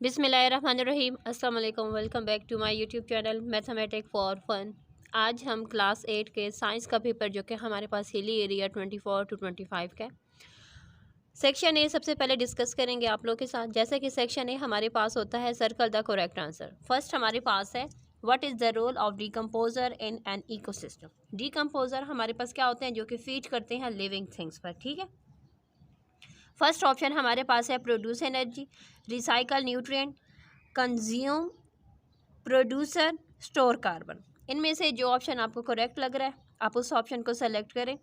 बिस्मिल्लाहिर्रहमानिर्रहीम। अस्सलाम वालेकुम। Welcome back to my YouTube channel mathematic for fun. आज हम क्लास 8 के साइंस का पेपर जो कि हमारे पास हिली एरिया 24 to 25 का सेक्शन ए सबसे पहले डिस्कस करेंगे आप लोग के साथ। जैसे कि सेक्शन ए हमारे पास होता है circle the correct answer. First हमारे पास है what is the role of decomposer in an ecosystem. Decomposer हमारे पास क्या होते हैं जो कि फीड करते हैं लिविंग थिंग्स पर। ठीक है, फर्स्ट ऑप्शन हमारे पास है produce energy, recycle nutrient, consume, producer, store carbon. इनमें से जो ऑप्शन आपको करेक्ट लग रहा है आप उस ऑप्शन को सेलेक्ट करें।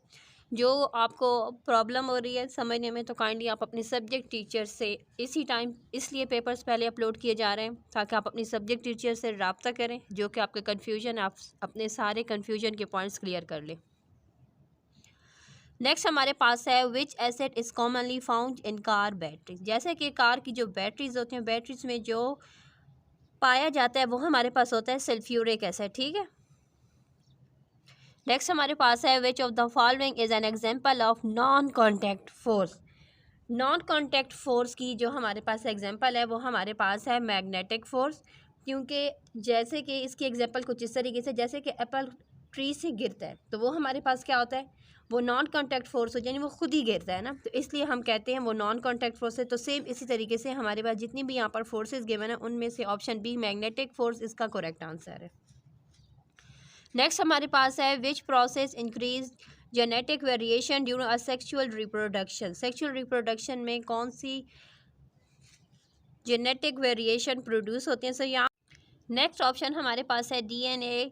जो आपको प्रॉब्लम हो रही है समझने में तो काइंडली आप अपने सब्जेक्ट टीचर से इसी टाइम, इसलिए पेपर्स पहले अपलोड किए जा रहे हैं ताकि आप अपनी सब्जेक्ट टीचर से रब्ता करें जो कि आपके कन्फ्यूजन, आप अपने सारे कन्फ्यूजन के पॉइंट्स क्लियर कर लें। नेक्स्ट हमारे पास है which asset is commonly found in car batteries. जैसे कि कार की जो बैटरीज होती हैं, बैटरीज में जो पाया जाता है वो हमारे पास होता है सल्फ्यूरिक एसिड। ठीक है, नेक्स्ट हमारे पास है which of the following is an example of non contact force. Non contact force की जो हमारे पास एग्जांपल है वो हमारे पास है मैग्नेटिक फोर्स। क्योंकि जैसे कि इसकी एग्जांपल कुछ इस तरीके से, जैसे कि एप्पल ट्री से गिरता है तो वो हमारे पास क्या होता है, वो नॉन कॉन्टैक्ट फोर्स हो, यानी वो खुद ही गिरता है ना, तो इसलिए हम कहते हैं वो नॉन कॉन्टैक्ट फोर्स है। तो सेम इसी तरीके से हमारे पास जितनी भी यहाँ पर फोर्सेस गिवन है उनमें से ऑप्शन बी मैग्नेटिक फोर्स इसका करेक्ट आंसर है। नेक्स्ट हमारे पास है which process increase genetic variation during a sexual reproduction. Sexual reproduction में कौन सी जेनेटिक वेरिएशन प्रोड्यूस होती हैं। सो यहाँ नेक्स्ट ऑप्शन हमारे पास है DNA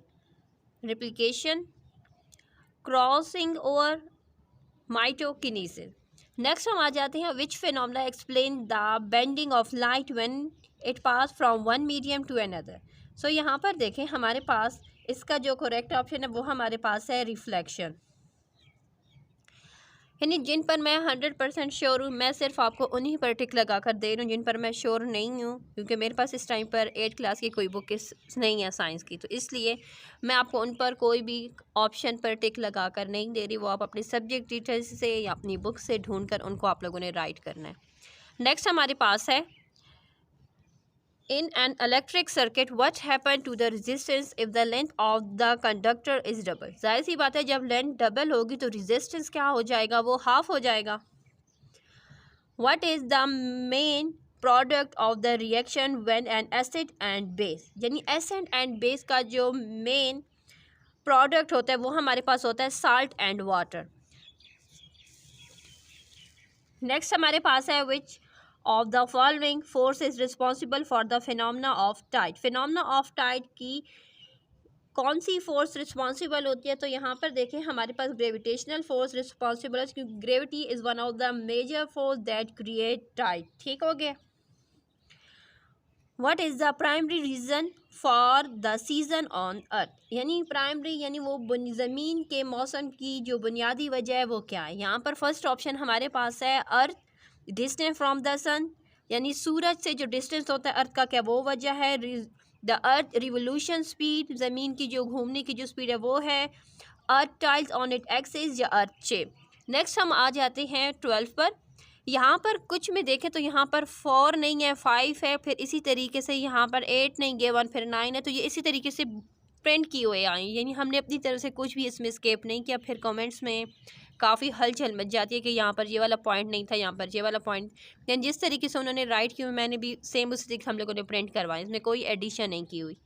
रिप्लिकेशन, क्रॉसिंग और माइटोकिनेसिस। नेक्स्ट हम आ जाते हैं which phenomena explain the bending of light when it pass from one medium to another. So यहाँ पर देखें हमारे पास इसका जो करेक्ट ऑप्शन है वो हमारे पास है रिफ्लेक्शन। यानी जिन पर मैं 100% श्योर हूँ, मैं सिर्फ आपको उन्हीं पर टिक लगा कर दे रही हूँ जिन पर मैं श्योर नहीं हूँ, क्योंकि मेरे पास इस टाइम पर 8 क्लास की कोई बुक नहीं है साइंस की, तो इसलिए मैं आपको उन पर कोई भी ऑप्शन पर टिक लगा कर नहीं दे रही। वो आप अपने सब्जेक्ट टीचर से या अपनी बुक से ढूंढ कर उनको आप लोगों ने राइट करना है। नेक्स्ट हमारे पास है in an electric circuit what happen to the resistance if the length of the conductor is double। जाहिर सी बात है जब लेंथ डबल होगी तो रेजिस्टेंस क्या हो जाएगा, वो हाफ हो जाएगा। what is the main product of the reaction when an acid and base, यानी एसिड एंड बेस का जो मेन प्रोडक्ट होता है वो हमारे पास होता है साल्ट एंड वाटर। नेक्स्ट हमारे पास है which of the following force is responsible for the phenomena of tide. Phenomena of tide की कौन सी फोर्स रिस्पॉन्सिबल होती है, तो यहाँ पर देखें हमारे पास ग्रेविटेशनल फोर्स रिस्पॉन्सिबल है, क्योंकि gravity is one of the major force that create tide. ठीक हो गया। What is the primary reason for the season on earth, यानी प्राइमरी यानी वो ज़मीन के मौसम की जो बुनियादी वजह है वो क्या है। यहाँ पर फर्स्ट ऑप्शन हमारे पास है अर्थ डिस्टेंस फ्रॉम द सन, यानी सूरज से जो डिस्टेंस होता है अर्थ का, क्या वो वजह है। द अर्थ रिवोल्यूशन स्पीड, ज़मीन की जो घूमने की जो स्पीड है वो है। अर्थ टाइल्स ऑन इट एक्सिस या अर्थ शेप। नेक्स्ट हम आ जाते हैं 12 पर। यहाँ पर कुछ में देखें तो यहाँ पर 4 नहीं है, 5 है, फिर इसी तरीके से यहाँ पर 8 नहीं है, 1 फिर 9 है, तो ये इसी तरीके से प्रिंट किए हुए आए, यानी हमने अपनी तरफ से कुछ भी इसमें स्केप नहीं किया। फिर कमेंट्स में काफ़ी हलचल मच जाती है कि यहाँ पर ये वाला पॉइंट नहीं था, यहाँ पर ये वाला पॉइंट, यानी जिस तरीके से उन्होंने राइट किया मैंने भी सेम उसी तरीके हम लोगों ने प्रिंट करवाया, इसमें कोई एडिशन नहीं की हुई।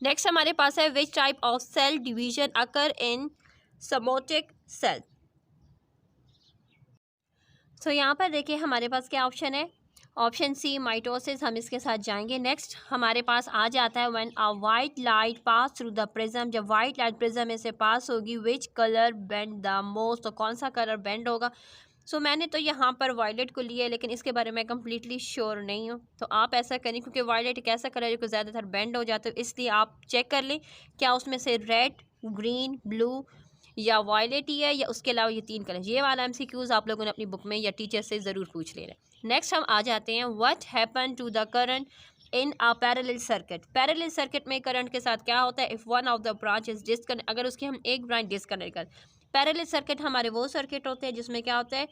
नेक्स्ट हमारे पास है which type of cell division occur in somatic cell. तो यहाँ पर देखिए हमारे पास क्या ऑप्शन है, ऑप्शन सी माइटोसिस, हम इसके साथ जाएंगे। नेक्स्ट हमारे पास आ जाता है when a white light pass through the prism, जब वाइट लाइट प्रिज्म में से पास होगी which colour bend the most, तो कौन सा कलर बेंड होगा। सो मैंने तो यहाँ पर वायलेट को लिया है, लेकिन इसके बारे में कम्प्लीटली श्योर नहीं हूँ, तो आप ऐसा करें क्योंकि वायलेट एक ऐसा कलर है जो ज़्यादातर बेंड हो जाता है, इसलिए आप चेक कर लें क्या उसमें से रेड, ग्रीन, ब्लू या वायलेट ही है या उसके अलावा ये 3 कलर। ये वाला MCQs आप लोगों ने अपनी बुक में या टीचर से ज़रूर पूछ लेना। नेक्स्ट हम आ जाते हैं what happen to the current in a parallel circuit. Parallel circuit में करंट के साथ क्या होता है, if one of the branch is disconnect, अगर उसकी हम एक ब्रांच डिस्कनेक्ट कर। पैरेलल सर्किट हमारे वो सर्किट होते हैं जिसमें क्या होता है,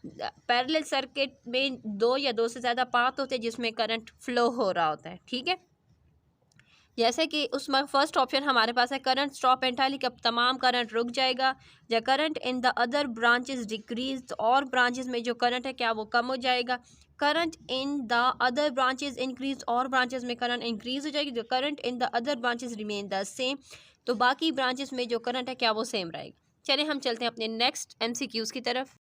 पैरेलल सर्किट में 2 या 2 से ज़्यादा पाथ होते हैं जिसमें करंट फ्लो हो रहा होता है, ठीक है। जैसे कि उसमें फर्स्ट ऑप्शन हमारे पास है करंट स्टॉप एंटायरली, कब तमाम करंट रुक जाएगा। या current in the other branches decrease, और ब्रांचेस में जो करंट है क्या वो कम हो जाएगा। Current in the other branches increase, और ब्रांचेस में करंट इंक्रीज हो जाएगी। जो current in the other branches remain the same, तो बाकी ब्रांचेस में जो करंट है क्या वो सेम रहेगा। चलिए हम चलते हैं अपने नेक्स्ट MCQs की तरफ।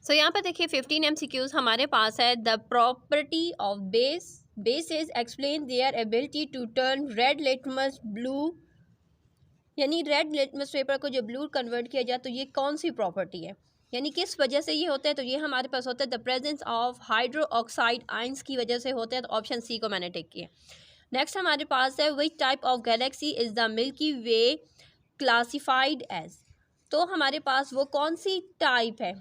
सो यहाँ पर देखिए 15 MCQs हमारे पास है। The property of bases explain their ability to turn red litmus blue, यानी रेड लिटमस पेपर को जो ब्लू कन्वर्ट किया जाए तो ये कौन सी प्रॉपर्टी है, यानी किस वजह से ये होता है। तो ये हमारे पास होता है the presence of hydro oxide ions की वजह से होता है, तो ऑप्शन सी को मैंने टिक किया। नेक्स्ट हमारे पास है which type of galaxy is the Milky Way classified as, तो हमारे पास वो कौन सी टाइप है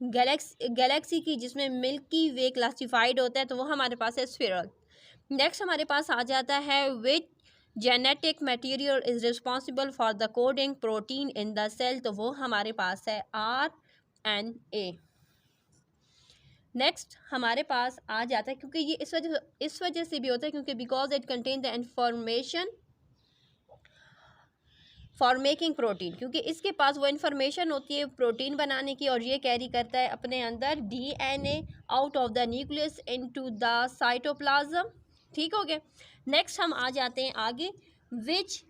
गैलेक्सी की जिसमें मिल्की वे क्लासिफाइड होता है, तो वो हमारे पास है स्फीरल। नेक्स्ट हमारे पास आ जाता है which genetic material is responsible for the coding protein in the cell, तो वो हमारे पास है RNA। नेक्स्ट हमारे पास आ जाता है, क्योंकि ये इस वजह से भी होता है क्योंकि because it contain the information for making protein, क्योंकि इसके पास वो इन्फॉर्मेशन होती है प्रोटीन बनाने की, और ये कैरी करता है अपने अंदर DNA out of the nucleus into the cytoplasm, ठीक हो गया। नेक्स्ट हम आ जाते हैं आगे, विच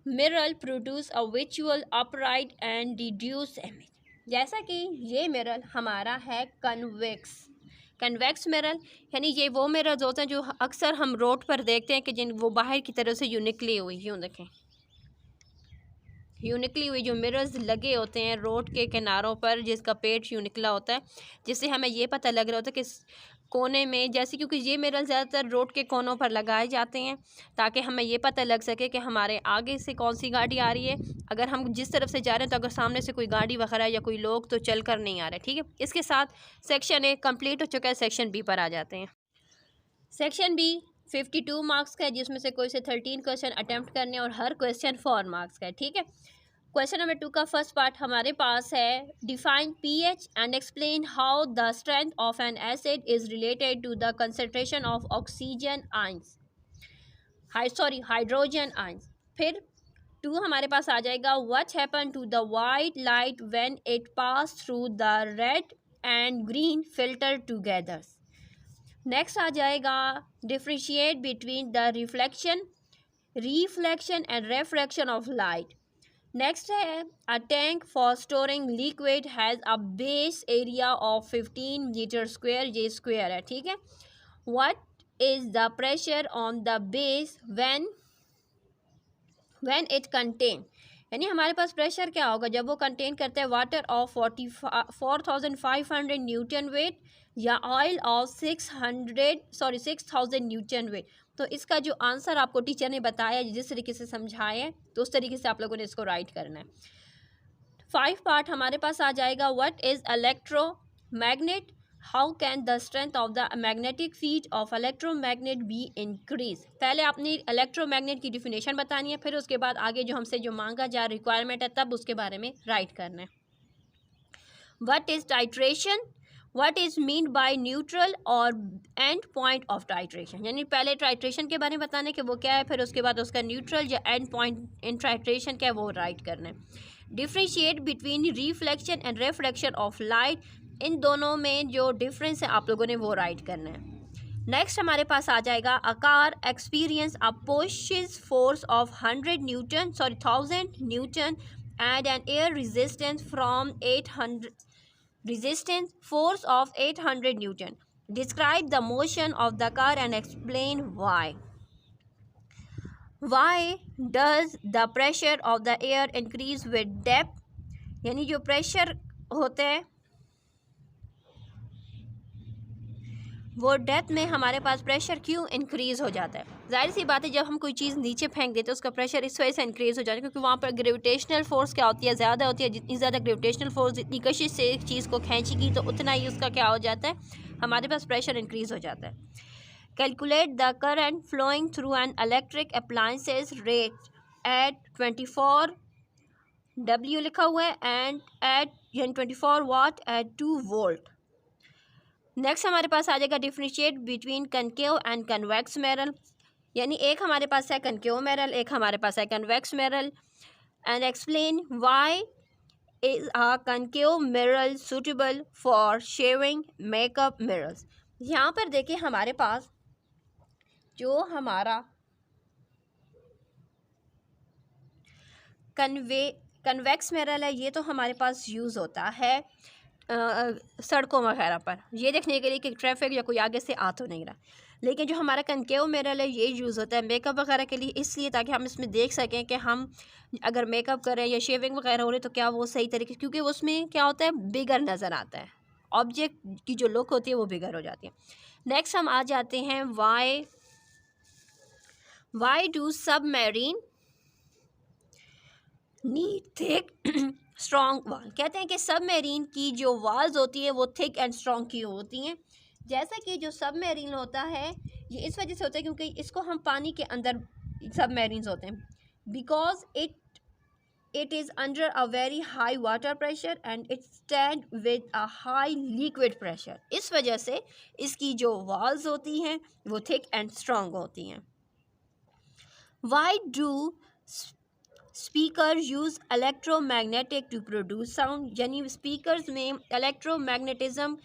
mirror produce a visual upright and deduce image, जैसा कि ये मिरर हमारा है कन्वेक्स मिरर, यानी ये वो मिरर्स होते हैं जो अक्सर हम रोड पर देखते हैं कि जिन वो बाहर की तरफ से यूं निकली हुई, यूँ देखें यूँ निकली हुई जो मिरर्स लगे होते हैं रोड के किनारों पर, जिसका पेट यूँ निकला होता है, जिससे हमें ये पता लग रहा होता है कि कोने में, जैसे क्योंकि ये मिरर ज़्यादातर रोड के कोनों पर लगाए जाते हैं ताकि हमें ये पता लग सके कि हमारे आगे से कौन सी गाड़ी आ रही है। अगर हम जिस तरफ से जा रहे हैं तो अगर सामने से कोई गाड़ी वगैरह या कोई लोग तो चल कर नहीं आ रहे, ठीक है। इसके साथ सेक्शन A कंप्लीट हो चुका है। सेक्शन B पर आ जाते हैं। सेक्शन B 52 मार्क्स का है, जिसमें से कोई से 13 क्वेश्चन अटैम्प्ट करने और हर क्वेश्चन 4 मार्क्स का है, ठीक है। क्वेश्चन नंबर 2 का फर्स्ट पार्ट हमारे पास है define pH and explain how the strength of an acid is related to the concentration of oxygen ions, hydrogen ions. फिर 2 हमारे पास आ जाएगा what happen to the white light when it pass through the red and green filter together. Next आ जाएगा differentiate between the reflection and refraction of light. Next है a tank for storing liquid has a base area of 15 metre square, ये square है, ठीक है। What is the pressure on the base when it contain, यानी हमारे पास pressure क्या होगा जब वो कंटेन करता है वाटर ऑफ 4500 न्यूटन वेट या ऑयल ऑफ 6000 न्यूटन वेट। तो इसका जो आंसर आपको टीचर ने बताया, जिस तरीके से समझाया है, तो उस तरीके से आप लोगों ने इसको राइट करना है। 5 पार्ट हमारे पास आ जाएगा what is electromagnet, how can the strength of the magnetic field of electromagnet be increase. पहले आपने इलेक्ट्रोमैग्नेट की डिफिनेशन बतानी है, फिर उसके बाद आगे जो हमसे जो मांगा जा रिक्वायरमेंट है तब उसके बारे में राइट करना है। What is titration, what is mean by neutral और एंड पॉइंट ऑफ टाइट्रेशन, यानी पहले टाइट्रेशन के बारे में बताना है कि वो क्या है, फिर उसके बाद उसका न्यूट्रल या एंड पॉइंट इन टाइट्रेशन क्या है वो राइट करना है। Differentiate between reflection and refraction of light, इन दोनों में जो डिफरेंस है आप लोगों ने वो राइट करना है। नेक्स्ट हमारे पास आ जाएगा a car experience a pushes force of 1000 newton and an air resistance from 800 resistance force of 800 Newton. Describe the motion of the car and explain why. Why does the pressure of the air increase with depth? यानी जो pressure होता है वो depth में हमारे पास pressure क्यों increase हो जाता है। जाहिर सी बात है जब हम कोई चीज़ नीचे फेंक देते हैं उसका प्रेशर इस वजह से इंक्रीज़ हो जाता है क्योंकि वहाँ पर ग्रेविटेशनल फोर्स क्या होती है, ज़्यादा होती है। जितनी ज़्यादा ग्रेविटेशनल फोर्स जितनी कशिश से एक चीज़ को खींचेगी तो उतना ही उसका क्या हो जाता है, हमारे पास प्रेशर इंक्रीज़ हो जाता है। Calculate the current flowing through an electric appliances rate at 24 W लिखा हुआ है एंड एट यानी 24 वाट एट 2 वोल्ट। नेक्स्ट हमारे पास आ जाएगा differentiate between concave and convex mirror, यानी एक हमारे पास है कनकेव मिरर, एक हमारे पास है convex mirror, and explain why is a concave mirror suitable for shaving makeup mirrors. यहाँ पर देखिए हमारे पास जो हमारा कन्वेक्स मिरर है ये तो हमारे पास यूज़ होता है सड़कों वगैरह पर, ये देखने के लिए कि ट्रैफिक या कोई आगे से आ तो नहीं रहा। लेकिन जो हमारा कनकेव मिरर है ये यूज़ होता है मेकअप वगैरह के लिए, इसलिए ताकि हम इसमें देख सकें कि हम अगर मेकअप करें या शेविंग वगैरह हो रही तो क्या वो सही तरीके, क्योंकि उसमें क्या होता है बिगर नज़र आता है, ऑब्जेक्ट की जो लुक होती है वो बिगर हो जाती है। नेक्स्ट हम आ जाते हैं why do submarine need thick strong वाल। कहते हैं कि सबमरीन की जो वाल्स होती है वो थिक एंड स्ट्रॉन्ग की होती हैं। जैसे कि जो सबमरीन होता है ये इस वजह से होता है क्योंकि इसको हम पानी के अंदर सबमरीन्स होते हैं, because it is under a very high water pressure and it stand with a high liquid pressure. इस वजह से इसकी जो वाल्स होती हैं वो थिक एंड स्ट्रॉन्ग होती हैं। Why do speaker use electromagnetic to produce sound, यानी स्पीकर्स में इलेक्ट्रोमैग्नेटिज्म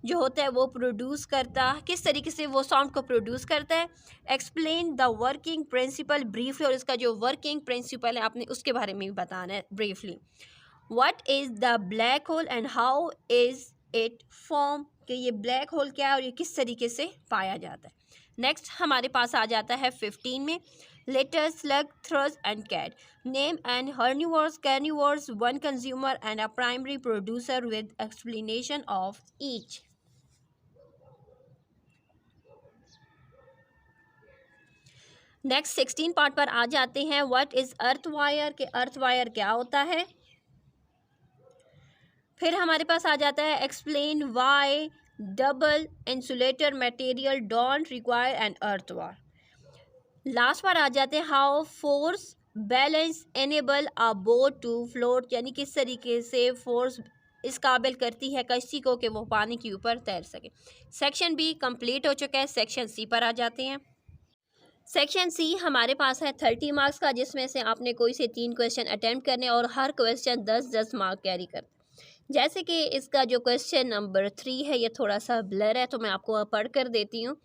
जो होता है वो प्रोड्यूस करता, किस तरीके से वो साउंड को प्रोड्यूस करता है। Explain the working principle briefly, और इसका जो वर्किंग प्रिंसिपल है आपने उसके बारे में भी बताना है briefly. What is the black hole and how is it form, कि ये ब्लैक होल क्या है और ये किस तरीके से पाया जाता है। नेक्स्ट हमारे पास आ जाता है 15 में letter slug thrush and cat, name and herbivores carnivores one consumer and a primary producer with explanation of each. Next 16 part पर आ जाते हैं व्हाट इज़ अर्थ वायर, के अर्थ वायर क्या होता है। फिर हमारे पास आ जाता है explain why double insulator material don't require an earth wire. Last पर आ जाते हैं how force balance enable a boat to float, यानी किस तरीके से फोर्स इस काबिल करती है कश्ती को कि वो पानी के ऊपर तैर सके। सेक्शन बी कंप्लीट हो चुका है। सेक्शन सी पर आ जाते हैं। सेक्शन सी हमारे पास है 30 मार्क्स का, जिसमें से आपने कोई से 3 क्वेश्चन अटैम्प्ट करने और हर क्वेश्चन 10-10 मार्क कैरी करते। जैसे कि इसका जो क्वेश्चन नंबर 3 है ये थोड़ा सा ब्लर है तो मैं आपको पढ़ कर देती हूँ,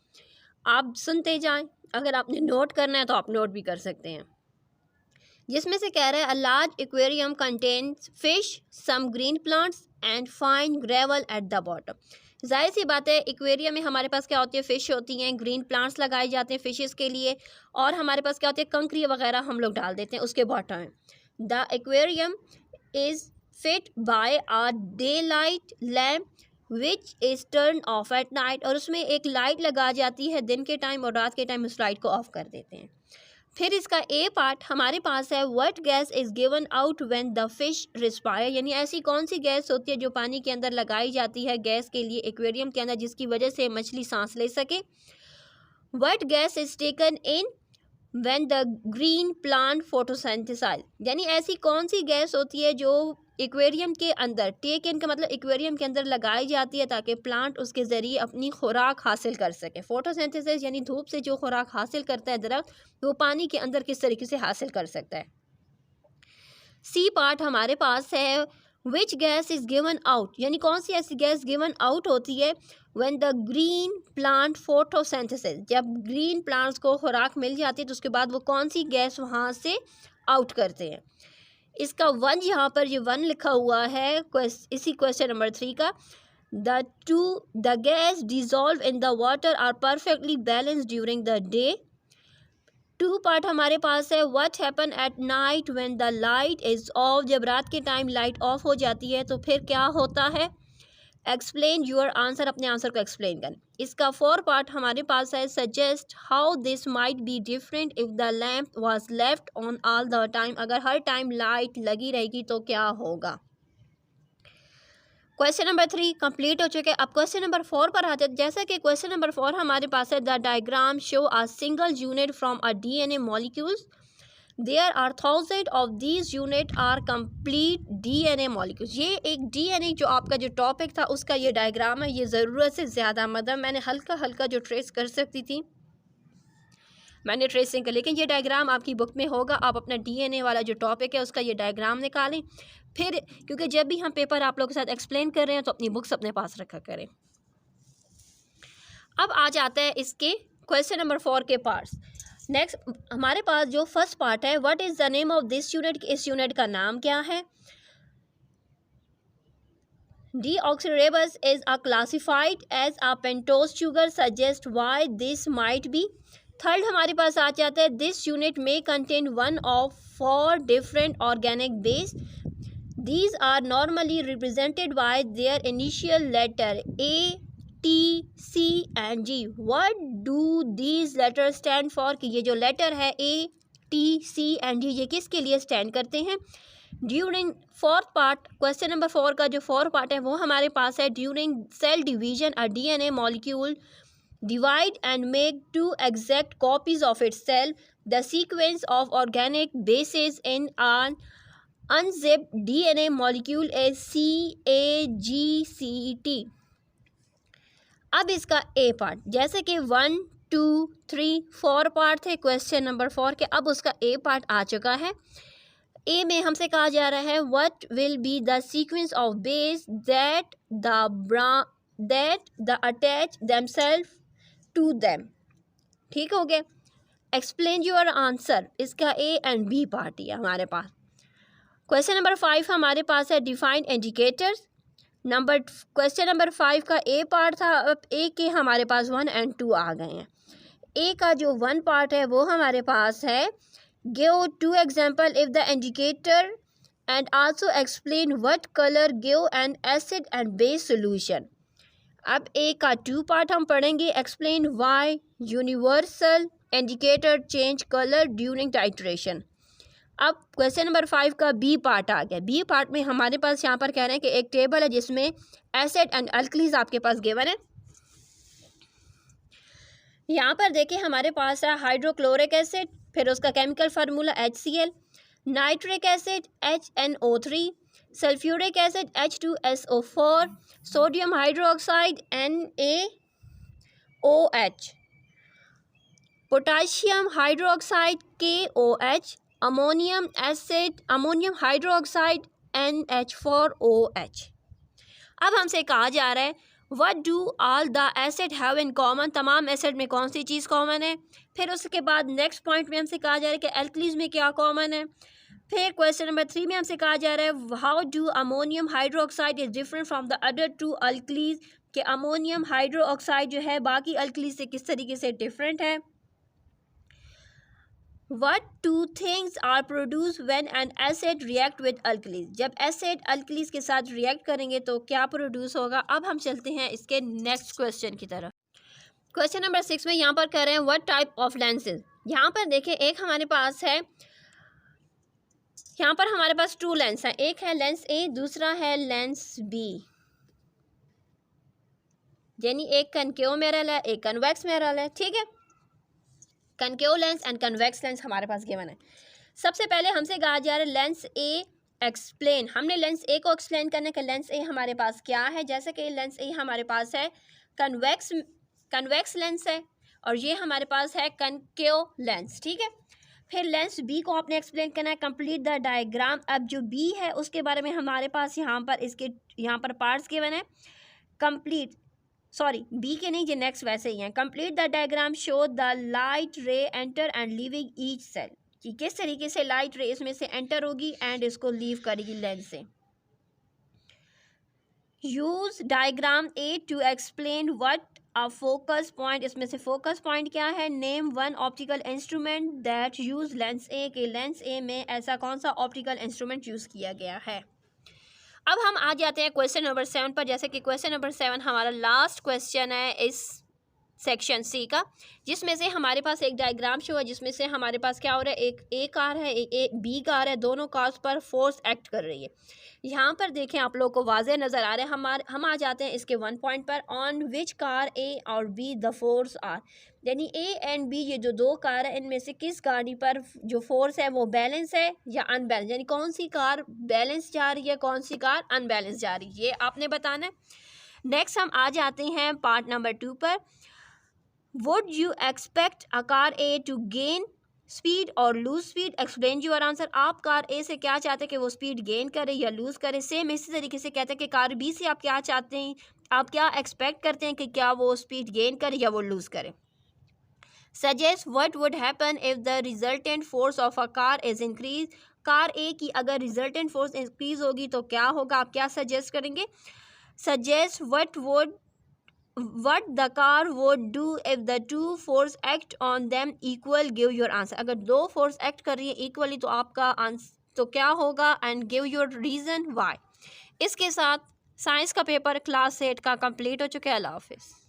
आप सुनते जाएं। अगर आपने नोट करना है तो आप नोट भी कर सकते हैं। जिसमें से कह रहा है a large aquarium contains fish some green plants and fine gravel at the bottom. जाहिर सी बात है एक्वेरियम में हमारे पास क्या होती है, फ़िश होती हैं, ग्रीन प्लांट्स लगाए जाते हैं फ़िशेस के लिए, और हमारे पास क्या होती है कंकरी वगैरह हम लोग डाल देते हैं उसके बॉटम में। The aquarium is fit by a day light lamp which is turn off at night, और उसमें एक लाइट लगा जाती है दिन के टाइम और रात के टाइम उस लाइट को ऑफ कर देते हैं। फिर इसका ए पार्ट हमारे पास है what gas is given out when the fish respire, यानी ऐसी कौन सी गैस होती है जो पानी के अंदर लगाई जाती है गैस के लिए एक्वेरियम के अंदर जिसकी वजह से मछली सांस ले सके। What gas is taken in when the green plant photosynthesise, यानी ऐसी कौन सी गैस होती है जो एक्वेरियम के अंदर, टेक इन का मतलब एक्वेरियम के अंदर लगाई जाती है ताकि प्लांट उसके ज़रिए अपनी खुराक हासिल कर सके। फोटोसिंथेसिस यानी धूप से जो खुराक हासिल करता है दरख्त, वो पानी के अंदर किस तरीके से हासिल कर सकता है। सी पार्ट हमारे पास है which gas is given out, यानी कौन सी ऐसी गैस गिवन आउट होती है when the green plant photosynthesis, जब ग्रीन प्लांट्स को खुराक मिल जाती है तो उसके बाद वो कौन सी गैस वहाँ से आउट करते हैं। इसका वन यहाँ पर ये वन लिखा हुआ है इसी क्वेश्चन नंबर 3 का। The gas dissolve in the water are perfectly balanced during the day. 2 part हमारे पास है what happen at night when the light is off, जब रात के टाइम लाइट ऑफ हो जाती है तो फिर क्या होता है। एक्सप्लेन योर आंसर, अपने आंसर को एक्सप्लेन करें। इसका 4 पार्ट हमारे पास है suggest how this might be different if the lamp was left on all the time, अगर हर टाइम लाइट लगी रहेगी तो क्या होगा। क्वेश्चन नंबर 3 कंप्लीट हो चुके हैं। अब क्वेश्चन नंबर 4 पर आते हैं। जैसा कि क्वेश्चन नंबर 4 हमारे पास है the diagram show a single unit from a DNA molecules there are thousand of these unit are complete DNA molecules. ये एक DNA जो आपका जो टॉपिक था उसका ये डायग्राम है। ये ज़रूरत से ज़्यादा मतलब मैंने हल्का हल्का जो ट्रेस कर सकती थी मैंने ट्रेसिंग कर, लेकिन ये डायग्राम आपकी बुक में होगा। आप अपना DNA वाला जो टॉपिक है उसका ये डायग्राम निकालें फिर, क्योंकि जब भी हम पेपर आप लोगों के साथ एक्सप्लेन कर रहे हैं तो अपनी बुक्स अपने पास रखा करें। अब आ जाता है इसके क्वेश्चन नंबर 4 के पार्ट्स। नेक्स्ट हमारे पास जो फर्स्ट पार्ट है, what is the name of this unit, इस यूनिट का नाम क्या है। Deoxyribose is a classified as a pentose sugar, suggest why this might be। Third हमारे पास आ जाता है, दिस यूनिट में contain one of 4 different organic base. These are normally represented by their initial letter A, T, C and G. What do these letters stand for? कि ये जो letter है A, T, C and G ये किसके लिए stand करते हैं। During fourth part, question number 4 का जो 4 पार्ट है वो हमारे पास है, during cell division a DNA molecule divide and make 2 exact copies of itself. The sequence of organic bases in an unzipped DNA molecule is CAGCT। अब इसका ए part, जैसे कि 1, 2, 3, 4 पार्ट थे क्वेश्चन नंबर 4 के, अब उसका ए पार्ट आ चुका है। ए में हमसे कहा जा रहा है what will be the sequence of base that the attach themselves to them. ठीक हो गया, एक्सप्लेन योर आंसर। इसका ए एंड बी पार्ट है हमारे पास। क्वेश्चन नंबर 5 हमारे पास है डिफाइन इंडिकेटर्स। क्वेश्चन नंबर 5 का ए पार्ट था, अब ए के हमारे पास 1 and 2 आ गए हैं। ए का जो 1 पार्ट है वो हमारे पास है, give 2 example if the indicator and also explain what colour give an acid and base solution. अब ए का 2 पार्ट हम पढ़ेंगे, explain why universal indicator change colour during titration. अब क्वेश्चन नंबर 5 का बी पार्ट आ गया। बी पार्ट में हमारे पास यहाँ पर कह रहे हैं कि एक टेबल है जिसमें एसिड एंड अल्कलीज आपके पास गिवन है। यहाँ पर देखिए हमारे पास है हाइड्रोक्लोरिक एसिड, फिर उसका chemical formula HCl, nitric acid HNO3, sulphuric acid H2SO4, sodium hydroxide NaOH, potassium hydroxide KOH, ammonium hydroxide NH4OH। अब हमसे कहा जा रहा है what do all the acid have in common, तमाम एसिड में कौन सी चीज़ कॉमन है। फिर उसके बाद नेक्स्ट पॉइंट में हमसे कहा जा रहा है कि एल्कलीज में क्या कॉमन है। फिर क्वेश्चन नंबर 3 में हमसे कहा जा रहा है how do ammonium hydroxide is different from the other 2 alkalis, कि अमोनियम हाइड्रोक्साइड जो है बाकी अल्कलीज से किस तरीके से डिफरेंट है। What 2 things are produced when an acid react with alkalis? जब एसिड अल्कलीज के साथ रिएक्ट करेंगे तो क्या प्रोड्यूस होगा। अब हम चलते हैं इसके नेक्स्ट क्वेश्चन की तरफ। क्वेश्चन नंबर 6 में यहाँ पर कह रहे हैं व्हाट टाइप ऑफ लेंसेज। यहाँ पर देखें एक हमारे पास है, यहाँ पर हमारे पास 2 लेंस हैं, एक है लेंस ए, दूसरा है लेंस बी, यानी एक कनकेव मिरर है एक कन्वेक्स मिरर है। ठीक है, concave lens and convex lens हमारे पास गिवन है। सबसे पहले हमसे कहा जा रहा है लेंस ए एक्सप्लेन। हमने लेंस ए को एक्सप्लेन करने का, लेंस ए हमारे पास क्या है, जैसे कि लेंस ए हमारे पास है कन्वेक्स लेंस है और ये हमारे पास है कनकेव लेंस। ठीक है, फिर लेंस बी को आपने एक्सप्लेन करना है, कंप्लीट द डायग्राम। अब जो बी है उसके बारे में हमारे पास यहाँ पर पार्ट्स गिवन है, बी के नहीं, ये नेक्स्ट वैसे ही हैं। Complete the diagram, show the light ray enter and leaving each cell, कि किस तरीके से लाइट रे इसमें से एंटर होगी एंड इसको लीव करेगी लेंस से। Use diagram A to explain what a focus point, इसमें से फोकस पॉइंट क्या है। Name 1 optical instrument that use lens A, के लेंस ए में ऐसा कौन सा ऑप्टिकल इंस्ट्रूमेंट यूज़ किया गया है। अब हम आ जाते हैं क्वेश्चन नंबर 7 पर, जैसे कि क्वेश्चन नंबर 7 हमारा लास्ट क्वेश्चन है इस सेक्शन सी का, जिसमें से हमारे पास एक डायग्राम शो है, जिसमें से हमारे पास क्या हो रहा है, एक ए कार है, एक बी कार है, दोनों कार्स पर फोर्स एक्ट कर रही है। यहाँ पर देखें आप लोग को वाज़े नज़र आ रहे हैं। हम आ जाते हैं इसके 1 पॉइंट पर, ऑन विच कार ए और बी द फोर्स आर, यानी ए एंड बी ये जो दो कार है, इनमें से किस गाड़ी पर जो फोर्स है वो बैलेंस है या अनबैलेंस, यानी कौन सी कार बैलेंस जा रही है, कौन सी कार अनबैलेंस जा रही है, ये आपने बताना है। नेक्स्ट हम आ जाते हैं पार्ट नंबर 2 पर। Would you expect a car A to gain speed और lose speed, explain your answer. आप कार ए से क्या चाहते हैं कि वो स्पीड गेन करे या लूज करे। सेम इसी तरीके से कहते हैं कि कार बी से आप क्या चाहते हैं, आप क्या एक्सपेक्ट करते हैं कि क्या वो स्पीड गेन करे या वो लूज करे। Suggest what would happen if the resultant force of a car is increase. Car A की अगर रिजल्टेंट फोर्स इंक्रीज होगी तो क्या होगा, आप क्या सजेस्ट करेंगे। Suggest what the car would do if the two force act on them equal, give your answer। अगर दो फोर्स एक्ट कर रही है इक्वली तो आपका आंसर तो क्या होगा, and give your reason why. इसके साथ साइंस का पेपर क्लास 8 का कंप्लीट हो चुका है। अल्लाह हाफिज़।